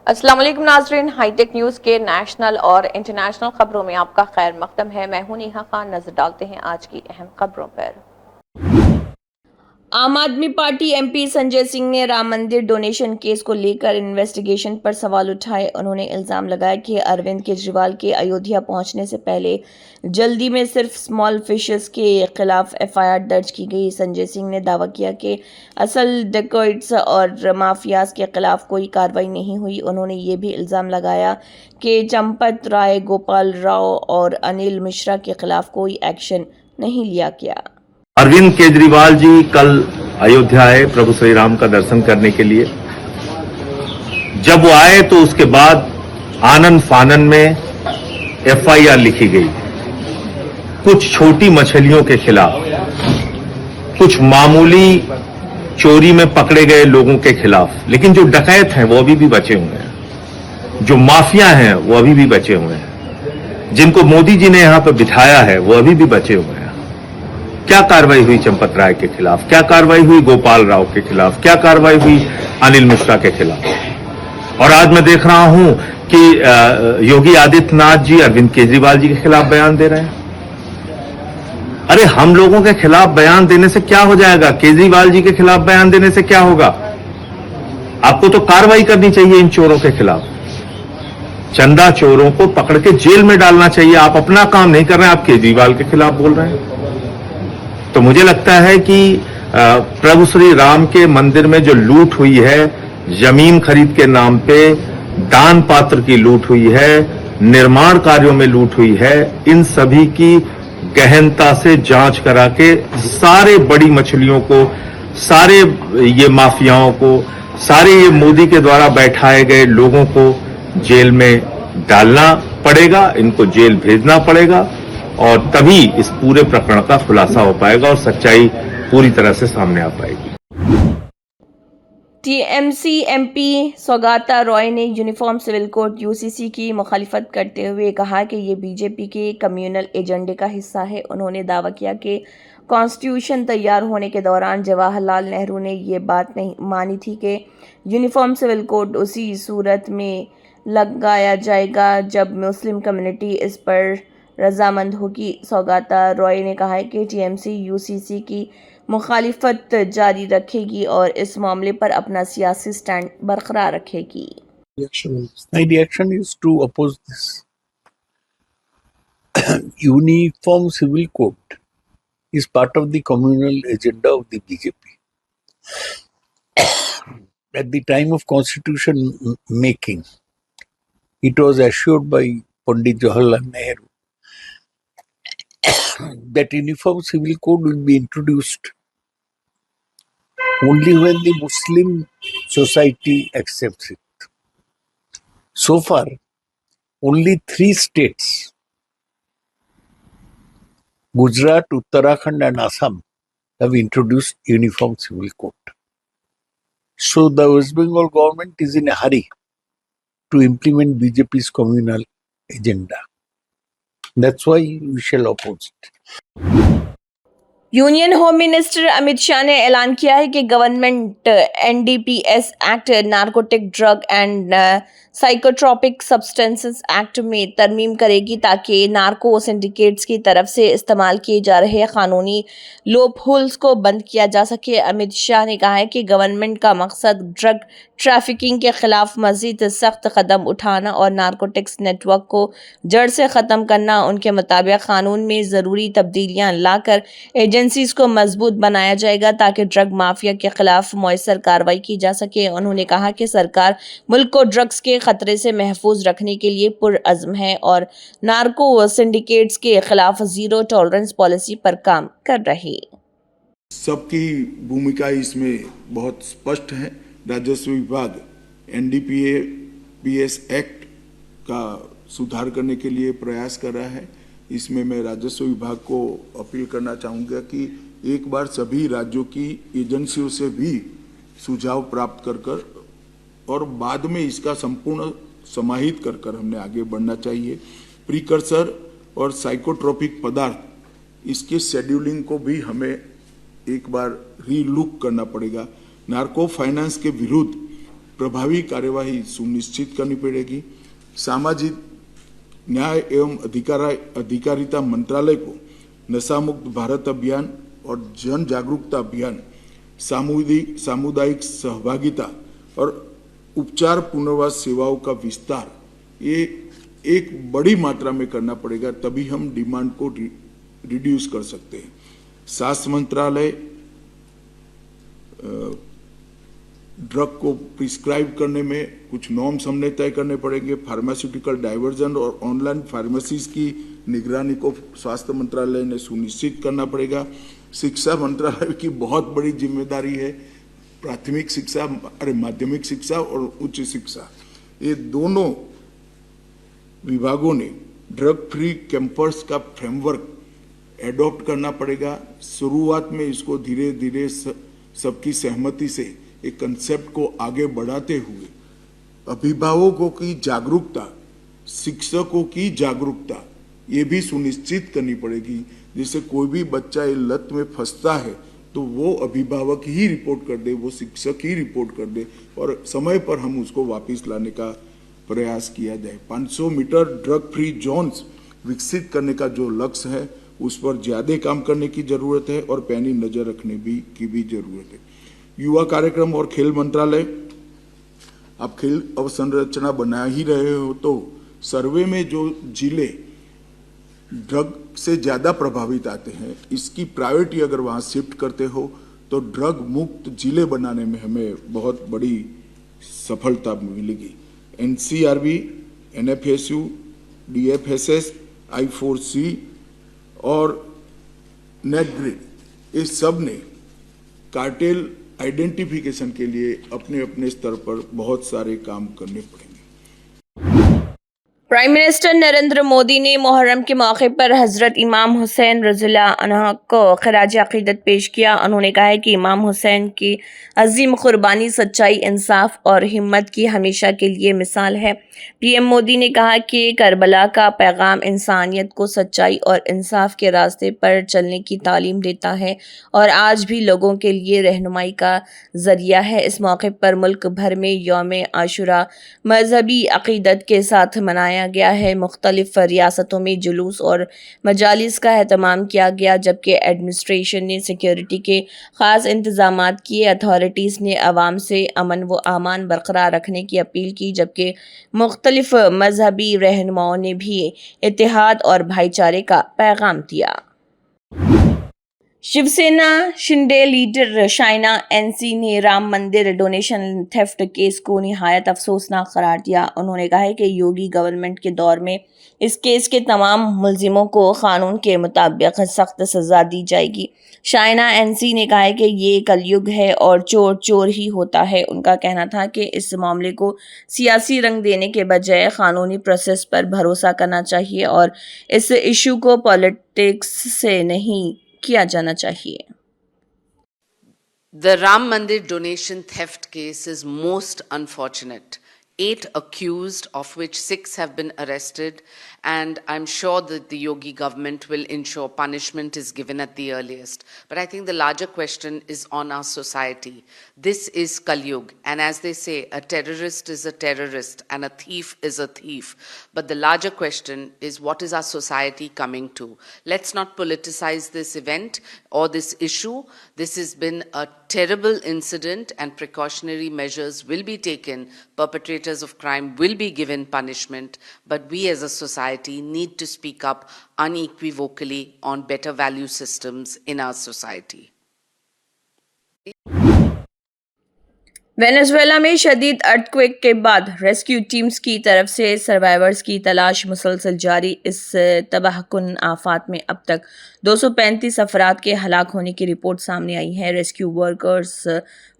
अस्सलाम वालेकुम नाज़रीन, हाईटेक न्यूज़ के नेशनल और इंटरनेशनल खबरों में आपका खैर मकदम है। मैं हूं नेहा खान। नजर डालते हैं आज की अहम खबरों पर। आम आदमी पार्टी एमपी संजय सिंह ने राम मंदिर डोनेशन केस को लेकर इन्वेस्टिगेशन पर सवाल उठाए। उन्होंने इल्जाम लगाया कि अरविंद केजरीवाल के अयोध्या पहुंचने से पहले जल्दी में सिर्फ स्मॉल फिशर्स के खिलाफ एफआईआर दर्ज की गई। संजय सिंह ने दावा किया कि असल डेकोइट्स और माफियाज के खिलाफ कोई कार्रवाई नहीं हुई। उन्होंने ये भी इल्जाम लगाया कि चंपत राय, गोपाल राव और अनिल मिश्रा के खिलाफ कोई एक्शन नहीं लिया गया। अरविंद केजरीवाल जी कल अयोध्या आए प्रभु श्री राम का दर्शन करने के लिए। जब वो आए तो उसके बाद आनन फानन में एफआईआर लिखी गई, कुछ छोटी मछलियों के खिलाफ, कुछ मामूली चोरी में पकड़े गए लोगों के खिलाफ। लेकिन जो डकैत हैं वो अभी भी बचे हुए हैं, जो माफिया हैं वो अभी भी बचे हुए हैं, जिनको मोदी जी ने यहां पर बिठाया है वो अभी भी बचे हुए हैं। क्या कार्रवाई हुई चंपत राय के खिलाफ, क्या कार्रवाई हुई गोपाल राव के खिलाफ, क्या कार्रवाई हुई अनिल मिश्रा के खिलाफ। और आज मैं देख रहा हूं कि योगी आदित्यनाथ जी अरविंद केजरीवाल जी के खिलाफ बयान दे रहे हैं। अरे हम लोगों के खिलाफ बयान देने से क्या हो जाएगा, केजरीवाल जी के खिलाफ बयान देने से क्या होगा। आपको तो कार्रवाई करनी चाहिए इन चोरों के खिलाफ। चंदा चोरों को पकड़ के जेल में डालना चाहिए। आप अपना काम नहीं कर रहे हैं, आप केजरीवाल के खिलाफ बोल रहे हैं। तो मुझे लगता है कि प्रभु श्री राम के मंदिर में जो लूट हुई है, जमीन खरीद के नाम पे दान पात्र की लूट हुई है, निर्माण कार्यों में लूट हुई है, इन सभी की गहनता से जांच करा के सारे बड़ी मछलियों को, सारे ये माफियाओं को, सारे ये मोदी के द्वारा बैठाए गए लोगों को जेल में डालना पड़ेगा, इनको जेल भेजना पड़ेगा। और तभी इस पूरे प्रकरण का खुलासा हो पाएगा और सच्चाई पूरी तरह से सामने आ पाएगी। टीएमसी एमपी सौगाता रॉय ने यूनिफॉर्म सिविल कोड यूसीसी की मुखालिफत करते हुए कहा कि ये बीजेपी के कम्युनल एजेंडे का हिस्सा है। उन्होंने दावा किया कि कॉन्स्टिट्यूशन तैयार होने के दौरान जवाहरलाल नेहरू ने ये बात नहीं मानी थी कि यूनिफॉर्म सिविल कोड उसी सूरत में लगाया जाएगा जब मुस्लिम कम्युनिटी इस पर रजामंद होगी। सौगाता रॉय ने कहा है कि टीएमसी यूसीसी की मुखालिफत जारी रखेगी और इस मामले पर अपना सियासी स्टैंड बरकरार रखेगी। My reaction is to oppose this. Uniform Civil Code is part of the communal agenda of the BJP. At the time of constitution making, it was assured by Pandit Jawaharlal Nehru that Uniform Civil Code will be introduced only when the Muslim society accepts it. So far, only 3 states, Gujarat, Uttarakhand and Assam, have introduced Uniform Civil Code. So the West Bengal government is in a hurry to implement BJP's communal agenda. That's why we shall oppose it. Union home minister Amit Shah ने ऐलान किया है कि government NDPS act, narcotic drug and psychotropic substances act में तरमीम करेगी ताकि narco syndicates की तरफ से इस्तेमाल किए जा रहे कानूनी लूप होल्स को बंद किया जा सके। अमित शाह ने कहा है कि गवर्नमेंट का मकसद ड्रग ट्रैफिकिंग के खिलाफ मजीद सख्त कदम उठाना और नार्कोटिक्स नेटवर्क को जड़ से ख़त्म करना। उनके मुताबिक कानून में ज़रूरी तब्दीलियाँ लाकर एजेंसीज को मजबूत बनाया जाएगा ताकि ड्रग माफिया के खिलाफ मौसर कार्रवाई की जा सके। उन्होंने कहा कि सरकार मुल्क को ड्रग्स के खतरे से महफूज रखने के लिए पुरअज़्म है और नार्को सिंडिकेट्स के खिलाफ जीरो टॉलरेंस पॉलिसी पर काम कर रही। सबकी भूमिका इसमें बहुत स्पष्ट है। राजस्व विभाग एनडीपीएस एक्ट का सुधार करने के लिए प्रयास कर रहा है। इसमें मैं राजस्व विभाग को अपील करना चाहूँगा कि एक बार सभी राज्यों की एजेंसियों से भी सुझाव प्राप्त कर और बाद में इसका संपूर्ण समाहित कर हमने आगे बढ़ना चाहिए। प्रीकर्सर और साइकोट्रोपिक पदार्थ, इसके शेड्यूलिंग को भी हमें एक बार रीलुक करना पड़ेगा। नार्को फाइनेंस के विरुद्ध प्रभावी कार्यवाही सुनिश्चित करनी पड़ेगी। सामाजिक न्याय एवं अधिकारिता मंत्रालय को नशा मुक्त भारत अभियान और जन जागरूकता अभियान, सामुदायिक सहभागिता और उपचार पुनर्वास सेवाओं का विस्तार, ये एक बड़ी मात्रा में करना पड़ेगा, तभी हम डिमांड को रिड्यूस कर सकते हैं। स्वास्थ्य मंत्रालय ड्रग को प्रिस्क्राइब करने में कुछ नॉर्म्स हमने तय करने पड़ेंगे। फार्मास्यूटिकल डाइवर्जन और ऑनलाइन फार्मेसीज की निगरानी को स्वास्थ्य मंत्रालय ने सुनिश्चित करना पड़ेगा। शिक्षा मंत्रालय की बहुत बड़ी जिम्मेदारी है। प्राथमिक शिक्षा, माध्यमिक शिक्षा और उच्च शिक्षा, ये दोनों विभागों ने ड्रग फ्री कैंपस का फ्रेमवर्क एडॉप्ट करना पड़ेगा। शुरुआत में इसको धीरे धीरे सबकी सहमति से एक कंसेप्ट को आगे बढ़ाते हुए अभिभावकों की जागरूकता, शिक्षकों की जागरूकता, ये भी सुनिश्चित करनी पड़ेगी। जिससे कोई भी बच्चा ये लत में फंसता है तो वो अभिभावक ही रिपोर्ट कर दे, वो शिक्षक ही रिपोर्ट कर दे और समय पर हम उसको वापस लाने का प्रयास किया जाए। 500 मीटर ड्रग फ्री जोन्स विकसित करने का जो लक्ष्य है उस पर ज्यादा काम करने की जरूरत है और पैनी नजर रखने की भी जरूरत है। युवा कार्यक्रम और खेल मंत्रालय, आप खेल अवसंरचना बना ही रहे हो तो सर्वे में जो जिले ड्रग से ज्यादा प्रभावित आते हैं, इसकी प्रायोरिटी अगर वहां शिफ्ट करते हो तो ड्रग मुक्त जिले बनाने में हमें बहुत बड़ी सफलता मिलेगी। एनसीआरबी, एनएफएसयू, डीएफएसएस, I4C और नेटग्रिड, इस सब ने कार्टेल आइडेंटिफिकेशन के लिए अपने अपने स्तर पर बहुत सारे काम करने पड़ेंगे। प्राइम मिनिस्टर नरेंद्र मोदी ने मुहर्रम के मौके पर हजरत इमाम हुसैन रज़ियल्लाहु अन्हु को खराज अक़ीदत पेश किया। उन्होंने कहा है कि इमाम हुसैन की अजीम कुर्बानी, सच्चाई, इंसाफ और हिम्मत की हमेशा के लिए मिसाल है। पीएम मोदी ने कहा कि करबला का पैगाम इंसानियत को सच्चाई और इंसाफ के रास्ते पर चलने की तालीम देता है और आज भी लोगों के लिए रहनुमाई का जरिया है। इस मौके पर मुल्क भर में यौम आशुरा मजहबी अक़ीदत के साथ मनाया गया है। मुख्तलिफ रियासतों में जुलूस और मजालिस का एहतमाम किया गया, जबकि एडमिनिस्ट्रेशन ने सिक्योरिटी के ख़ास इंतजामात किए। अथॉरिटीज़ ने अवाम से अमन व अमान बरकरार रखने की अपील की, जबकि मुख्तलिफ मजहबी रहनुमाओं ने भी इत्तेहाद और भाईचारे का पैगाम दिया। शिवसेना शिंदे लीडर शाइना एनसी ने राम मंदिर डोनेशन थेफ्ट केस को निहायत अफसोसनाक करार दिया। उन्होंने कहा है कि योगी गवर्नमेंट के दौर में इस केस के तमाम मुल्जिमों को कानून के मुताबिक सख्त सजा दी जाएगी। शाइना एनसी ने कहा है कि ये कलयुग है और चोर चोर ही होता है। उनका कहना था कि इस मामले को सियासी रंग देने के बजाय कानूनी प्रोसेस पर भरोसा करना चाहिए और इस इशू को पॉलिटिक्स से नहीं किया जाना चाहिए। The Ram Mandir donation theft case is most unfortunate. 8 accused, of which 6 have been arrested, and I'm sure that the Yogi government will ensure punishment is given at the earliest. But I think the larger question is on our society. This is Kali Yuga, and as they say, a terrorist is a terrorist and a thief is a thief. But the larger question is, what is our society coming to? Let's not politicize this event or this issue. This has been a terrible incident and precautionary measures will be taken. Perpetrators of crime will be given punishment, but we as a society need to speak up unequivocally on better value systems in our society. Venezuela में शदीद earthquake के बाद rescue teams की तरफ से survivors की तलाश मुसलसल जारी। इस तबाहकुन आफात में अब तक 235 अफराद के हलाक होने की रिपोर्ट सामने आई है। रेस्क्यू वर्कर्स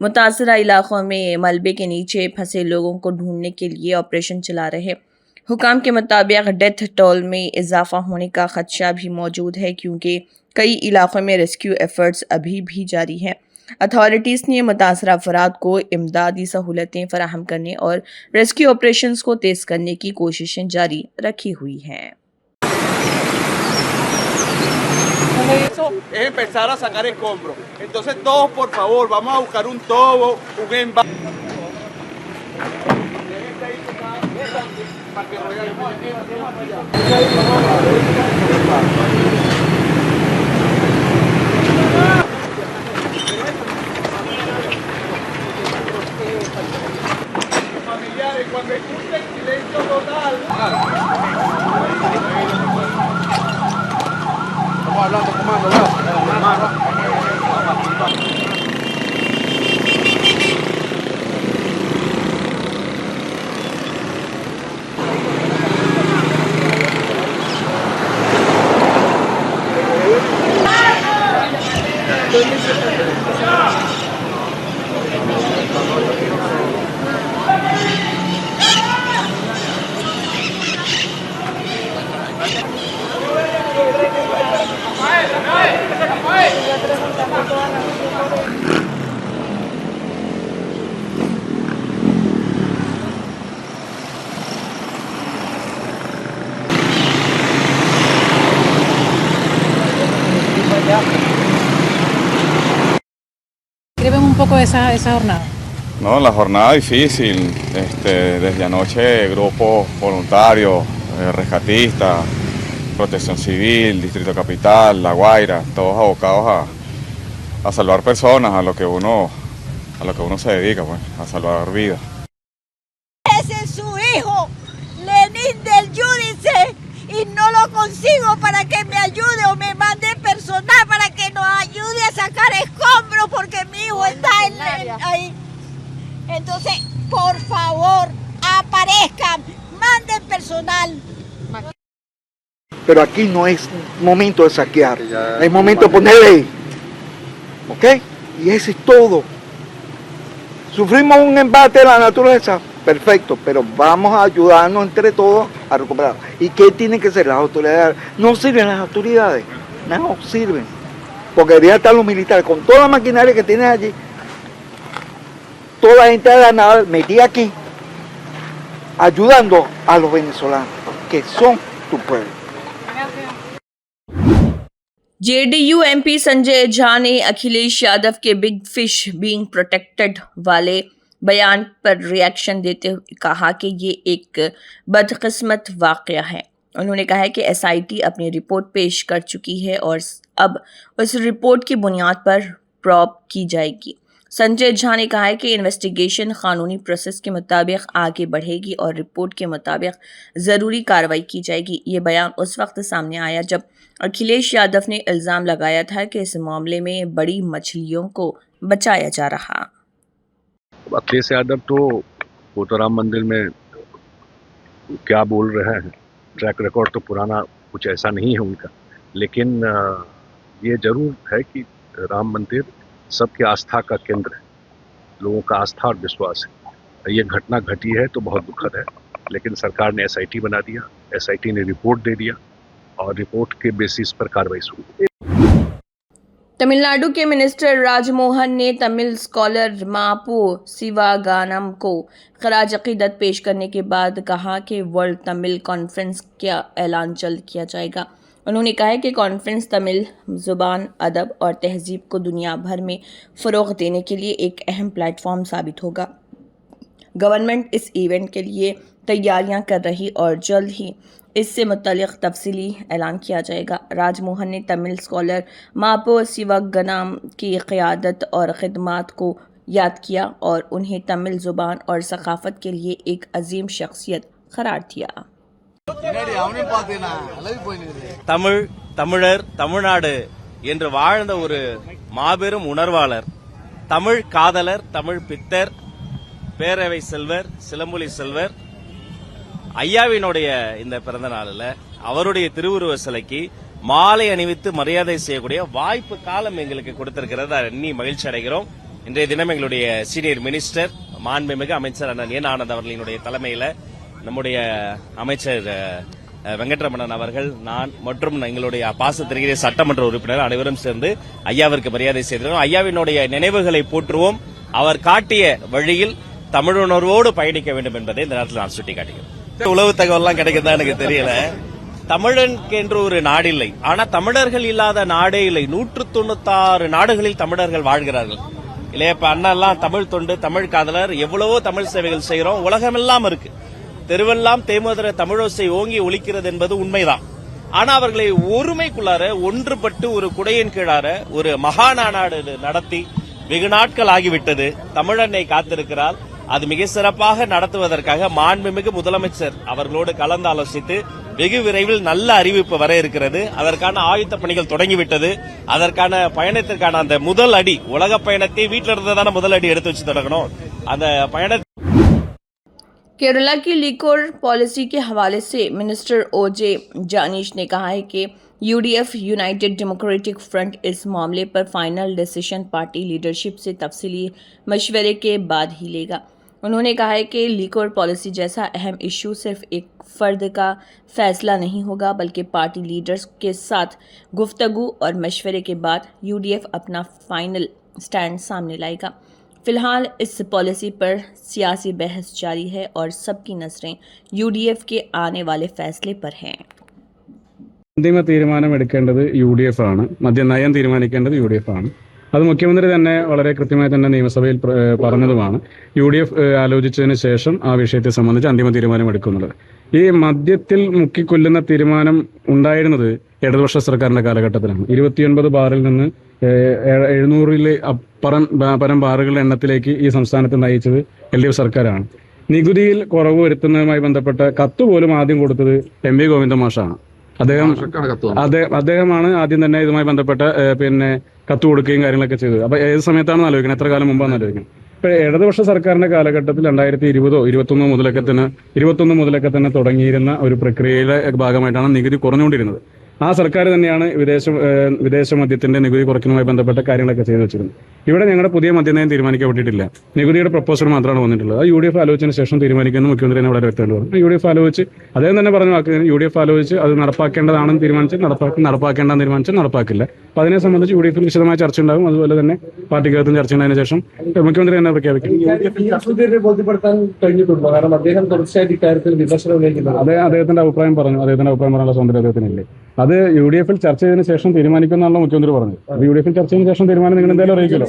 मुतासरा इलाकों में मलबे के नीचे फंसे लोगों को ढूंढने के लिए ऑपरेशन चला रहे। हुकाम के मुताबिक डेथ टोल में इजाफा होने का खदशा भी मौजूद है, क्योंकि कई इलाकों में रेस्क्यू एफर्ट्स अभी भी जारी हैं। अथॉरिटीज़ ने मुतासरा अफराद को इमदादी सहूलतें फराहम करने और रेस्क्यू ऑपरेशंस को तेज़ करने की कोशिशें जारी रखी हुई हैं। Eso es empezar a sacar escombros. Entonces todos, por favor, vamos a buscar un tobo, un envase. Familiares, cuando escuchen silencio total. Estamos hablando, comando, Describen un poco esa jornada. No, la jornada difícil, desde anoche grupos voluntarios, rescatistas, Protección Civil, Distrito Capital, La Guaira, todos abocados a salvar personas, a lo que uno se dedica, pues, a salvar vidas. Ese es su hijo, Lenín del Yúdice, y no lo consigo para que me ayude o me mande personal para que nos ayude a sacar escombros porque mi hijo está ahí. Entonces, por favor, aparezcan, manden personal. Pero aquí no es momento de saquear, es momento de poner ley, ¿ok? Y eso es todo. Sufrimos un embate de la naturaleza, perfecto, pero vamos a ayudarnos entre todos a recuperar. ¿Y qué tienen que hacer las autoridades? No sirven las autoridades, no sirven, porque deberían estar los militares con toda la maquinaria que tienen allí, toda la gente de la nave metida aquí, ayudando a los venezolanos, que son tu pueblo. JDU MP Sanjay Jha ने अखिलेश यादव के big fish being protected वाले बयान पर reaction देते हुए कहा कि ये एक बदकिस्मत वाकया है। उन्होंने कहा है कि एसआईटी अपनी रिपोर्ट पेश कर चुकी है और अब उस रिपोर्ट की बुनियाद पर प्रॉब की जाएगी। संजय झा ने कहा है कि इन्वेस्टिगेशन कानूनी प्रोसेस के मुताबिक आगे बढ़ेगी और रिपोर्ट के मुताबिक ज़रूरी कार्रवाई की जाएगी। ये बयान उस वक्त सामने आया जब अखिलेश यादव ने इल्ज़ाम लगाया था कि इस मामले में बड़ी मछलियों को बचाया जा रहा। अखिलेश यादव तो कोटाराम मंदिर में क्या बोल रहे हैं, ट्रैक रिकॉर्ड तो पुराना कुछ ऐसा नहीं है उनका, लेकिन ये जरूर है कि राम मंदिर सबकी आस्था का केंद्र है, लोगों का आस्था और विश्वास है। ये घटना घटी है तो बहुत दुखद है, लेकिन सरकार ने एसआईटी बना दिया, एसआईटी ने रिपोर्ट दे दिया और रिपोर्ट के बेसिस पर कार्रवाई शुरू। तमिलनाडु के मिनिस्टर राजमोहन ने तमिल स्कॉलर मापू शिवागानम को खराज अकीदत पेश करने के बाद कहा कि वर्ल्ड तमिल कॉन्फ्रेंस का ऐलान जल्द किया जाएगा। उन्होंने कहा है कि कॉन्फ्रेंस तमिल ज़ुबान, अदब और तहजीब को दुनिया भर में फ़रोग़ देने के लिए एक अहम प्लेटफॉर्म साबित होगा। गवर्नमेंट इस इवेंट के लिए तैयारियां कर रही और जल्द ही इससे मुतल्लिक़ तफसीली ऐलान किया जाएगा। राजमोहन ने तमिल स्कॉलर मापो शिवागनम की क़यादत और ख़िदमात को याद किया और उन्हें तमिल ज़ुबान और सकाफ़त के लिए एक अजीम शख्सियत करार दिया। தமிழ், தமிழர், தமிழ்நாடு என்று வாழ்ந்த ஒரு மாபெரும் உணர்வாளர், தமிழ் காதலர், தமிழ் பித்தர், பேரவை செல்வர், சிலம்பொலி செல்வர் ஐயாவினுடைய இந்த பிறந்த நாளில் அவருடைய திருவுருவ சிலைக்கு மாலை அணிவித்து மரியாதை செய்யக்கூடிய வாய்ப்பு காலம் எங்களுக்கு கொடுத்திருக்கிறது. எண்ணி மகிழ்ச்சி அடைகிறோம். இன்றைய தினம் எங்களுடைய சீனியர் மினிஸ்டர் மாண்புமிகு அமைச்சர் அண்ணன் என் ஆனந்த் அவர்களினுடைய தலைமையில் நம்முடைய அமைச்சர் வெங்கட்ரமணன் அவர்கள், நான் மற்றும் எங்களுடைய பாசத்திற்குரிய சட்டமன்ற உறுப்பினர் அனைவரும் சேர்ந்து ஐயாவிற்கு மரியாதை செய்திருக்கிறோம். ஐயாவினுடைய நினைவுகளை போற்றுவோம். அவர் காட்டிய வழியில் தமிழுணர்வோடு பயணிக்க வேண்டும் என்பதை இந்த நேரத்தில் நான் சுட்டிக்காட்டுகிறேன். உளவு தகவல்லாம் கிடைக்குதா எனக்கு தெரியல. தமிழனுக்கு என்று ஒரு நாடு இல்லை, ஆனா தமிழர்கள் இல்லாத நாடே இல்லை. 196 நாடுகளில் தமிழர்கள் வாழ்கிறார்கள் இல்லையா? இப்ப அண்ணா எல்லாம் தமிழ் தொண்டு, தமிழ் காதலர், எவ்வளவோ தமிழ் சேவைகள் செய்யறோம், உலகமெல்லாம் இருக்கு. தெருவெல்லாம் தேமதுர தமிழோசை ஓங்கி ஒலிக்கிறது என்பது உண்மைதான். ஆனா அவர்களை ஒருமைக்குள்ளார ஒன்றுபட்டு ஒரு குடையின் கீழார ஒரு மகாநாடு நடத்தி வெகு நாட்கள் ஆகிவிட்டது. தமிழன்னை காத்திருக்கிறார். அது மிக சிறப்பாக நடத்துவதற்காக மாண்புமிகு முதலமைச்சர் அவர்களோடு கலந்தாலோசித்து வெகு விரைவில் நல்ல அறிவிப்பு வர இருக்கிறது. அதற்கான ஆயத்த பணிகள் தொடங்கிவிட்டது. அதற்கான பயணத்திற்கான அந்த முதல் அடி, உலக பயணத்தை வீட்டில இருந்து தானே முதல் அடி எடுத்து வச்சு தொடங்கணும். அந்த பயண केरला की लिकोर पॉलिसी के हवाले से मिनिस्टर ओजे जानिश ने कहा है कि यूडीएफ यूनाइटेड डेमोक्रेटिक फ्रंट इस मामले पर फाइनल डिसीजन पार्टी लीडरशिप से तफसीली मशवरे के बाद ही लेगा। उन्होंने कहा है कि लिकोर पॉलिसी जैसा अहम इशू सिर्फ एक फ़र्द का फैसला नहीं होगा, बल्कि पार्टी लीडर्स के साथ गुफ्तगू और मशवरे के बाद यूडीएफ अपना फाइनल स्टैंड सामने लाएगा। फिलहाल इस पॉलिसी पर सियासी बहस जारी है और सबकी नजरें यूडीएफ के आने वाले फैसले पर हैं। അന്തിമ തീരുമാനം എടുക്കേണ്ടത് UDF ആണ്. മദ്യനയം തീരുമാനിക്കേണ്ടത് UDF ആണ്. അത് മുഖ്യമന്ത്രി തന്നെ വളരെ കൃത്യമായി തന്നെ നിയമസഭയിൽ പറഞ്ഞതുമാണ്. UDF ആലോചിച്ചതിന് ശേഷം ആ വിഷയത്തെ സംബന്ധിച്ച് അന്തിമ തീരുമാനം എടുക്കുന്നത്. ഈ മദ്യത്തിൽ മുക്കിക്കൊല്ലുന്ന തീരുമാനം ഉണ്ടായിരുന്നത് ഇടതുപക്ഷ സർക്കാരിന്റെ കാലഘട്ടത്തിലാണ്. 29 ബാറിൽ നിന്ന് 700 പരം ബാറുകളുടെ എണ്ണത്തിലേക്ക് ഈ സംസ്ഥാനത്ത് നയിച്ചത് LDF സർക്കാരാണ്. നികുതിയിൽ കുറവ് വരുത്തുന്നതുമായി ബന്ധപ്പെട്ട കത്ത് പോലും ആദ്യം കൊടുത്തത് MV ഗോവിന്ദ മാഷാണ്. അദ്ദേഹമാണ് ആദ്യം തന്നെ ഇതുമായി ബന്ധപ്പെട്ട കത്ത് കൊടുക്കുകയും കാര്യങ്ങളൊക്കെ ചെയ്തത്. അപ്പൊ ഏത് സമയത്താണെന്ന് ആലോചിക്കണം, എത്ര കാലം മുമ്പാണെന്ന് ആലോചിക്കണം. ഇപ്പൊ ഇടതുപക്ഷ സർക്കാരിന്റെ കാലഘട്ടത്തിൽ 2021 മുതലൊക്കെ തന്നെ തുടങ്ങിയിരുന്ന ഒരു പ്രക്രിയയുടെ ഭാഗമായിട്ടാണ് നികുതി കുറഞ്ഞുകൊണ്ടിരുന്നത്. ആ സർക്കാർ തന്നെയാണ് വിദേശ മദ്യത്തിന്റെ നികുതി കുറയ്ക്കുന്നതുമായി ബന്ധപ്പെട്ട കാര്യങ്ങളൊക്കെ ചെയ്തു വെച്ചിരുന്നത്. ഇവിടെ ഞങ്ങളുടെ പുതിയ മദ്യനയം തീരുമാനിക്കപ്പെട്ടിട്ടില്ല. നികുതിയുടെ പ്രപ്പോസൽ മാത്രമാണ് വന്നിട്ടുള്ളത്. അത് UDF ആലോചിച്ചതിന് ശേഷം തീരുമാനിക്കുമെന്ന് മുഖ്യമന്ത്രി തന്നെ വളരെ വ്യക്തമായിട്ട് പറഞ്ഞു. UDF ആലോചിച്ച് അദ്ദേഹം തന്നെ പറഞ്ഞ വാക്ക് UDF ആലോചിച്ച് അത് നടപ്പാക്കേണ്ടതാണെന്ന് തീരുമാനിച്ച് നടപ്പാക്കേണ്ടെന്ന് തീരുമാനിച്ച് നടപ്പാക്കില്ല. അപ്പൊ അതിനെ സംബന്ധിച്ച് UDF വിശദമായ ചർച്ച ഉണ്ടാകും. അതുപോലെ തന്നെ പാർട്ടിക്കകത്തും ചർച്ച ഉണ്ടായതിനു ശേഷം മുഖ്യമന്ത്രി തന്നെ പ്രഖ്യാപിക്കും. ബോധ്യപ്പെടുത്താൻ കഴിഞ്ഞിട്ടുണ്ടോ? കാരണം അദ്ദേഹം തുടർച്ചയായിട്ട് ഇക്കാര്യത്തിൽ വിമർശനം ഉന്നയിക്കുന്നത്. അദ്ദേഹത്തിന്റെ അഭിപ്രായം പറയാനുള്ള സ്വാതന്ത്ര്യം അദ്ദേഹത്തിനില്ലേ? അത് UDF-ൽ ചർച്ച ചെയ്തതിനു ശേഷം തീരുമാനിക്കുമെന്നാണല്ലോ മുഖ്യമന്ത്രി പറഞ്ഞത്. അത് UDF-ൽ ചർച്ച ചെയ്തതിനു ശേഷം തീരുമാനം നിങ്ങൾ എന്തായാലും അറിയിക്കുമല്ലോ.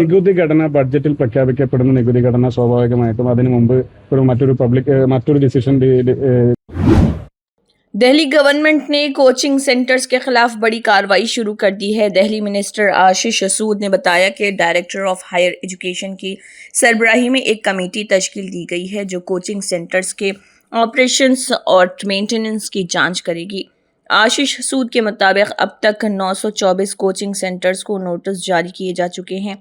നികുതി ഘടന ബഡ്ജറ്റിൽ പ്രഖ്യാപിക്കപ്പെടുന്ന നികുതി ഘടന സ്വാഭാവികമായിട്ടും അതിനു മുമ്പ് മറ്റൊരു ഡിസിഷൻ दिल्ली गवर्नमेंट ने कोचिंग सेंटर्स के खिलाफ बड़ी कार्रवाई शुरू कर दी है। दिल्ली मिनिस्टर आशीष सूद ने बताया कि डायरेक्टर ऑफ हायर एजुकेशन की सरबराही में एक कमेटी तश्कील दी गई है जो कोचिंग सेंटर्स के ऑपरेशंस और मेंटेनेंस की जांच करेगी। आशीष सूद के मुताबिक अब तक 924 कोचिंग सेंटर्स को नोटिस जारी किए जा चुके हैं।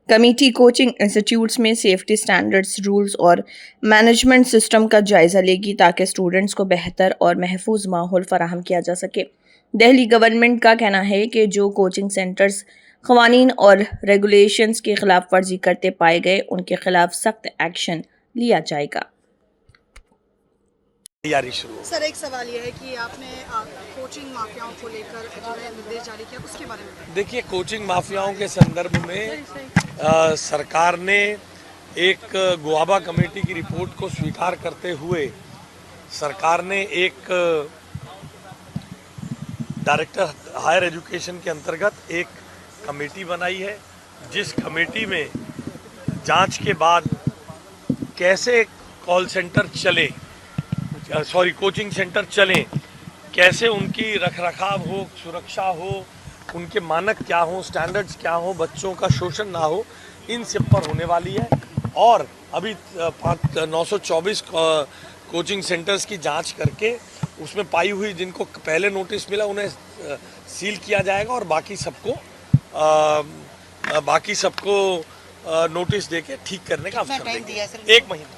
कमेटी कोचिंग इंस्टीट्यूट्स में सेफ्टी स्टैंडर्ड्स, रूल्स और मैनेजमेंट सिस्टम का जायज़ा लेगी ताकि स्टूडेंट्स को बेहतर और महफूज माहौल फराहम किया जा सके। दिल्ली गवर्नमेंट का कहना है कि जो कोचिंग सेंटर्स क़वानीन और रेगुलेशंस की खिलाफ वर्जी करते पाए गए उनके खिलाफ सख्त एक्शन लिया जाएगा। सर, एक सवाल यह है कि आपने कोचिंग माफियाओं को लेकर जो है निर्देश जारी किया, उसके बारे में देखिए, कोचिंग माफियाओं के संदर्भ में सरकार ने एक गुआबा कमेटी की रिपोर्ट को स्वीकार करते हुए सरकार ने एक डायरेक्टर हायर एजुकेशन के अंतर्गत एक कमेटी बनाई है, जिस कमेटी में जांच के बाद कैसे कोचिंग सेंटर चलें, कैसे उनकी रखरखाव हो, सुरक्षा हो, उनके मानक क्या हो, स्टैंडर्ड्स क्या हो, बच्चों का शोषण ना हो, इन सब पर होने वाली है। और अभी 924 कोचिंग सेंटर्स की जांच करके उसमें पाई हुई जिनको पहले नोटिस मिला उन्हें सील किया जाएगा और बाकी सबको नोटिस देके ठीक करने का अवसर देंगे। 1 महीना।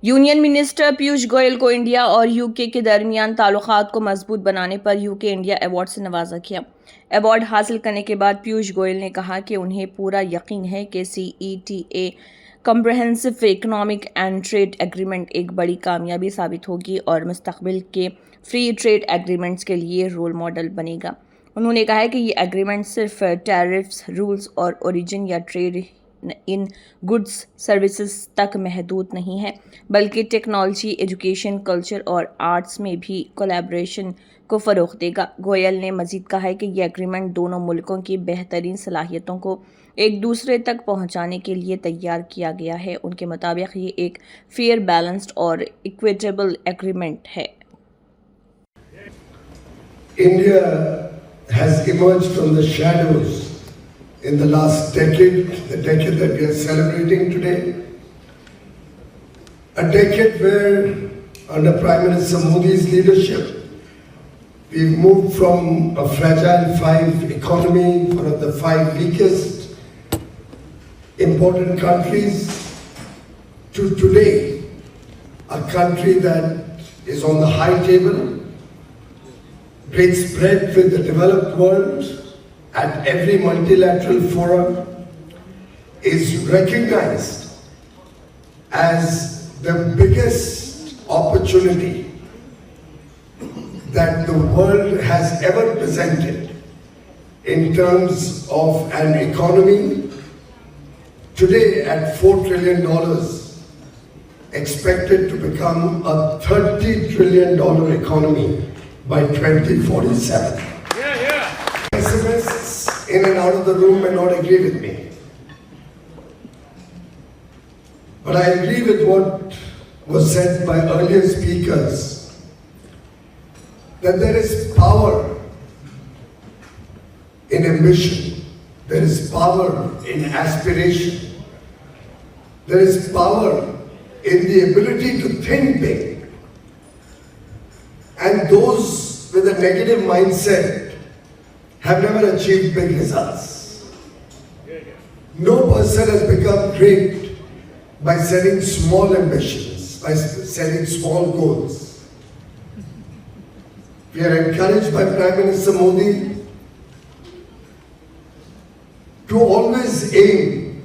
यूनियन मिनिस्टर पीयूष गोयल को इंडिया और यूके के दरमियान ताल्लुकात को मजबूत बनाने पर यूके इंडिया अवार्ड से नवाजा किया। अवार्ड हासिल करने के बाद पीयूष गोयल ने कहा कि उन्हें पूरा यकीन है कि CETA comprehensive economic and trade agreement एक बड़ी कामयाबी साबित होगी और मुस्तकबिल के फ्री ट्रेड एग्रीमेंट्स के लिए रोल मॉडल बनेगा। उन्होंने कहा है कि ये एग्रीमेंट सिर्फ टैरिफ्स, रूल्स और ओरिजिन या ट्रेड इन गुड्स सर्विसेज तक महदूद नहीं है, बल्कि टेक्नोलॉजी, एजुकेशन, कल्चर और आर्ट्स में भी कोलैबोरेशन को फ़रोग़ देगा। गोयल ने मज़ीद कहा है कि ये एग्रीमेंट दोनों मुल्कों की बेहतरीन सलाहियतों को एक दूसरे तक पहुंचाने के लिए तैयार किया गया है। उनके मुताबिक ये एक फेयर, बैलेंस्ड और इक्विटेबल एग्रीमेंट है। India has emerged from the shadows in the last decade, the decade that we are celebrating today. A decade where, under Prime Minister Modi's leadership, we've moved from a fragile 5 economy, one of the 5 weakest important countries, to today, a country that is on the high table, breaks bread with the developed world at every multilateral forum, is recognized as the biggest opportunity that the world has ever presented in terms of an economy today at $4 trillion, expected to become a $30 trillion economy by 2047. Pessimists in and out of the room may not agree with me. But I agree with what was said by earlier speakers, that there is power in ambition, there is power in aspiration, there is power in the ability to think big. And those with a negative mindset have never achieved big results. No person has become great by setting small ambitions, by setting small goals. We are encouraged by Prime Minister Modi to always aim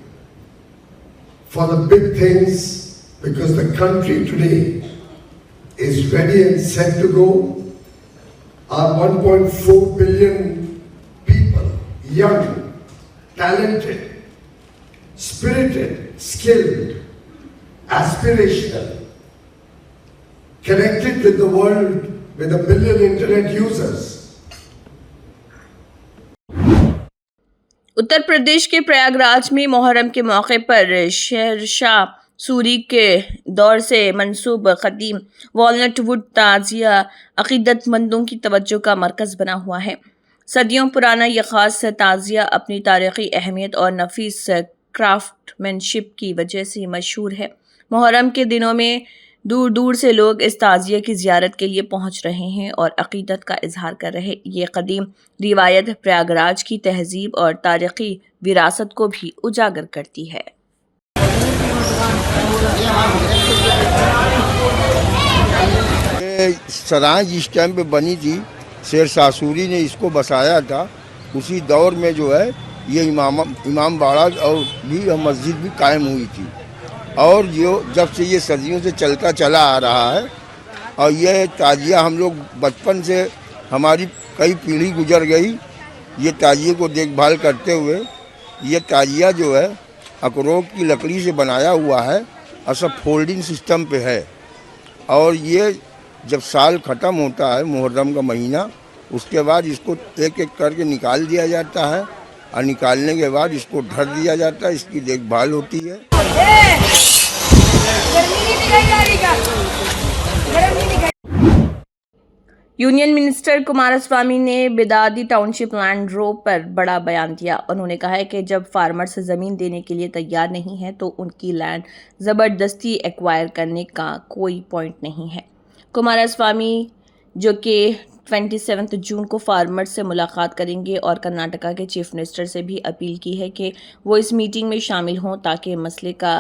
for the big things, because the country today is ready and set to go. Our 1.4 billion people, young, talented, spirited, skilled, aspirational, connected with the world with 1 billion internet users. Uttar Pradesh के प्रयागराज में मुहर्रम के मौके पर शहरशाह सूरी के दौर से मंसूब क़दीम walnut would ताज़िया अक़ीदतमंदों की तवज्जो का मरकज़ बना हुआ है। सदियों पुराना यह ख़ास ताज़िया अपनी तारीख़ी अहमियत और नफीस क्राफ्टमैनशिप की वजह से मशहूर है। मुहर्रम के दिनों में दूर दूर से लोग इस ताज़िया की ज़ियारत के लिए पहुंच रहे हैं और अक़ीदत का इजहार कर रहे। ये क़दीम रिवायत प्रयागराज की तहज़ीब और तारीख़ी विरासत को भी उजागर करती है। ये सराय जिस टाइम पे बनी थी, शेरशाह सूरी ने इसको बसाया था। उसी दौर में जो है ये इमाम बाड़ा और भी मस्जिद भी कायम हुई थी। और जो जब से ये सदियों से चलता चला आ रहा है, और ये ताजिया हम लोग बचपन से, हमारी कई पीढ़ी गुजर गई ये ताजिए को देखभाल करते हुए। ये ताजिया जो है अखरोट की लकड़ी से बनाया हुआ है और सब फोल्डिंग सिस्टम पे है। और ये जब साल ख़त्म होता है, मुहर्रम का महीना, उसके बाद इसको एक एक करके निकाल दिया जाता है और निकालने के बाद इसको ढक दिया जाता है। इसकी देखभाल होती है। यूनियन मिनिस्टर कुमारस्वामी ने बिदादी टाउनशिप लैंड रोब पर बड़ा बयान दिया। उन्होंने कहा है कि जब फार्मर्स ज़मीन देने के लिए तैयार नहीं है तो उनकी लैंड ज़बरदस्ती एक्वायर करने का कोई पॉइंट नहीं है। कुमारस्वामी जो कि 27 जून को फार्मर्स से मुलाकात करेंगे और कर्नाटका के चीफ मिनिस्टर से भी अपील की है कि वो इस मीटिंग में शामिल हों ताकि मसले का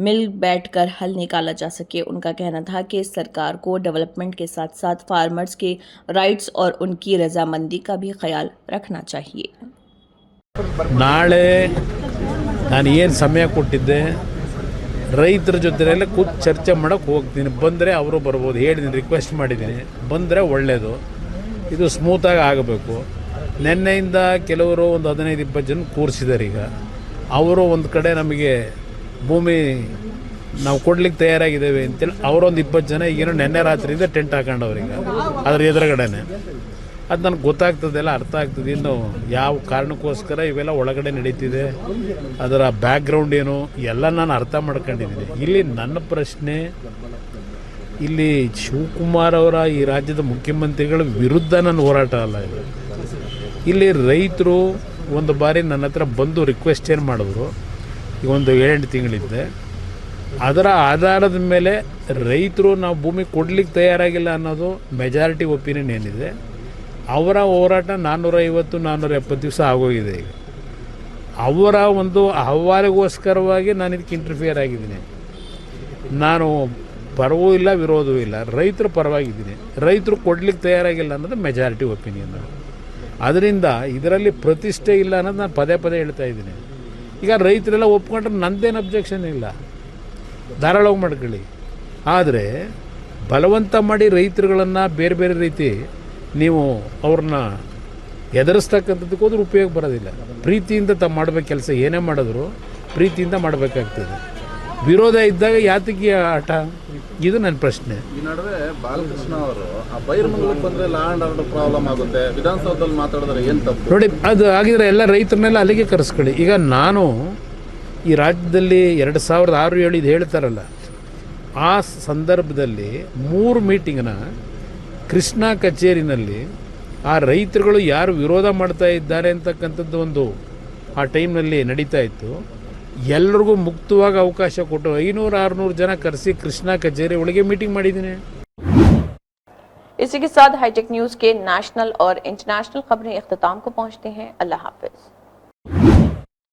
मिल बैठकर हल निकाला जा सके। उनका कहना था कि सरकार को डेवलपमेंट के साथ साथ फार्मर्स के राइट्स और उनकी रजामंदी का भी ख्याल रखना चाहिए। ನಾಳೆ ನಾನು ಏನು ಸಮಯ ಕೊಟ್ಟಿದ್ದೆ ರೈತರ ಜೊತೆನೆಲ್ಲ ಕೂತು ಚರ್ಚೆ ಮಾಡೋಕ್ಕೆ ಹೋಗ್ತೀನಿ. ಬಂದರೆ ಅವರು ಬರ್ಬೋದು, ಹೇಳಿದ್ದೀನಿ, ರಿಕ್ವೆಸ್ಟ್ ಮಾಡಿದ್ದೀನಿ. ಬಂದರೆ ಒಳ್ಳೆಯದು, ಇದು ಸ್ಮೂತಾಗಿ ಆಗಬೇಕು. ನಿನ್ನೆಯಿಂದ ಕೆಲವರು ಒಂದು 15-20 ಜನ ಕೂರಿಸಿದ್ದಾರೆ. ಈಗ ಅವರು ಒಂದು ಕಡೆ ನಮಗೆ ಭೂಮಿ ನಾವು ಕೊಡ್ಲಿಕ್ಕೆ ತಯಾರಾಗಿದ್ದೇವೆ ಅಂತೇಳಿ ಅವರೊಂದು 20 ಜನ ಈಗೇನೋ ನೆನ್ನೆ ರಾತ್ರಿಯಿಂದ ಟೆಂಟ್ ಹಾಕೊಂಡವ್ರಿಗೆ ಅದ್ರ ಎದುರುಗಡೆನೆ. ಅದು ನನಗೆ ಗೊತ್ತಾಗ್ತದೆಲ್ಲ, ಅರ್ಥ ಆಗ್ತದೆ. ಇನ್ನು ಯಾವ ಕಾರಣಕ್ಕೋಸ್ಕರ ಇವೆಲ್ಲ ಒಳಗಡೆ ನಡೀತಿದೆ, ಅದರ ಬ್ಯಾಕ್ಗ್ರೌಂಡ್ ಏನು ಎಲ್ಲ ನಾನು ಅರ್ಥ ಮಾಡ್ಕೊಂಡಿದ್ದೀನಿ. ಇಲ್ಲಿ ನನ್ನ ಪ್ರಶ್ನೆ, ಇಲ್ಲಿ ಶಿವಕುಮಾರ್ ಅವರ ಈ ರಾಜ್ಯದ ಮುಖ್ಯಮಂತ್ರಿಗಳ ವಿರುದ್ಧ ನನ್ನ ಹೋರಾಟ ಅಲ್ಲ ಇದು. ಇಲ್ಲಿ ರೈತರು ಒಂದು ಬಾರಿ ನನ್ನ ಹತ್ರ ಬಂದು ರಿಕ್ವೆಸ್ಟ್ ಏನು ಮಾಡಿದ್ರು, ಈಗ ಒಂದು 7 ತಿಂಗಳಿದ್ದೆ, ಅದರ ಆಧಾರದ ಮೇಲೆ ರೈತರು ನಾವು ಭೂಮಿ ಕೊಡ್ಲಿಕ್ಕೆ ತಯಾರಾಗಿಲ್ಲ ಅನ್ನೋದು ಮೆಜಾರಿಟಿ ಒಪಿನಿಯನ್ ಏನಿದೆ. ಅವರ ಹೋರಾಟ 450-470 ದಿವಸ ಆಗೋಗಿದೆ. ಈಗ ಅವರ ಒಂದು ಅಹವಾಲಿಗೋಸ್ಕರವಾಗಿ ನಾನು ಇದಕ್ಕೆ ಇಂಟರ್ಫಿಯರ್ ಆಗಿದ್ದೀನಿ. ನಾನು ಪರವೂ ಇಲ್ಲ, ವಿರೋಧವೂ ಇಲ್ಲ, ರೈತರ ಪರವಾಗಿದ್ದೀನಿ. ರೈತರು ಕೊಡ್ಲಿಕ್ಕೆ ತಯಾರಾಗಿಲ್ಲ ಅನ್ನೋದು ಮೆಜಾರಿಟಿ ಒಪಿನಿಯನ್. ಅದರಿಂದ ಇದರಲ್ಲಿ ಪ್ರತಿಷ್ಠೆ ಇಲ್ಲ ಅನ್ನೋದು ನಾನು ಪದೇ ಪದೇ ಹೇಳ್ತಾ ಇದ್ದೀನಿ. ಈಗ ರೈತರೆಲ್ಲ ಒಪ್ಕೊಂಡ್ರೆ ನಂದೇನು ಅಬ್ಜೆಕ್ಷನ್ ಇಲ್ಲ, ಧಾರಾಳವಾಗಿ ಮಾಡ್ಕೊಳ್ಳಿ. ಆದರೆ ಬಲವಂತ ಮಾಡಿ ರೈತರುಗಳನ್ನು ಬೇರೆ ಬೇರೆ ರೀತಿ ನೀವು ಅವ್ರನ್ನ ಎದುರಿಸ್ತಕ್ಕಂಥದ್ದಕ್ಕೆ ಹೋದ್ರೆ ಉಪಯೋಗ ಬರೋದಿಲ್ಲ. ಪ್ರೀತಿಯಿಂದ ಮಾಡಬೇಕು ಕೆಲಸ, ಏನೇ ಮಾಡಿದ್ರು ಪ್ರೀತಿಯಿಂದ ಮಾಡಬೇಕಾಗ್ತದೆ. ವಿರೋಧ ಇದ್ದಾಗ ಯಾತಕ್ಕೆ ಆಟ, ಇದು ನನ್ನ ಪ್ರಶ್ನೆ. ಈ ನಡುವೆ ಬಾಲಕೃಷ್ಣ ಅವರು ಬೈರ್ಮಂಗಲಕ್ಕೆ ಬಂದರೆ ಲಾ ಆ್ಯಂಡ್ ಆರ್ಡರ್ ಪ್ರಾಬ್ಲಮ್ ಆಗುತ್ತೆ, ವಿಧಾನಸೌಧದಲ್ಲಿ ಮಾತಾಡಿದ್ರೆ ಏನು ತಪ್ಪು? ನೋಡಿ, ಅದು ಆಗಿದ್ರೆ ಎಲ್ಲ ರೈತರನ್ನೆಲ್ಲ ಅಲ್ಲಿಗೆ ಕರೆಸ್ಕೊಳ್ಳಿ. ಈಗ ನಾನು ಈ ರಾಜ್ಯದಲ್ಲಿ 2006-7 ಇದು ಹೇಳ್ತಾರಲ್ಲ, ಆ ಸಂದರ್ಭದಲ್ಲಿ 3 ಮೀಟಿಂಗ್ನ ಕೃಷ್ಣಾ ಕಚೇರಿನಲ್ಲಿ ಆ ರೈತರುಗಳು ಯಾರು ವಿರೋಧ ಮಾಡ್ತಾ ಇದ್ದಾರೆ ಅಂತಕ್ಕಂಥದ್ದು ಒಂದು ಆ ಟೈಮ್ನಲ್ಲಿ ನಡೀತಾ ಇತ್ತು. ಎಲ್ಲರಿಗೂ ಮುಕ್ತವಾಗಿ ಅವಕಾಶ ಕೊಟ್ಟು 500-600 ಜನ ಕರೆಸಿ ಕೃಷ್ಣಾ ಕಚೇರಿ ಒಳಗೆ ಮೀಟಿಂಗ್ ಮಾಡಿದ್ದೀನಿ. इसी के साथ हाईटेक न्यूज के नेशनल और इंटरनेशनल खबरें इख्तिताम को पहुंचते हैं। अल्लाह हाफिज।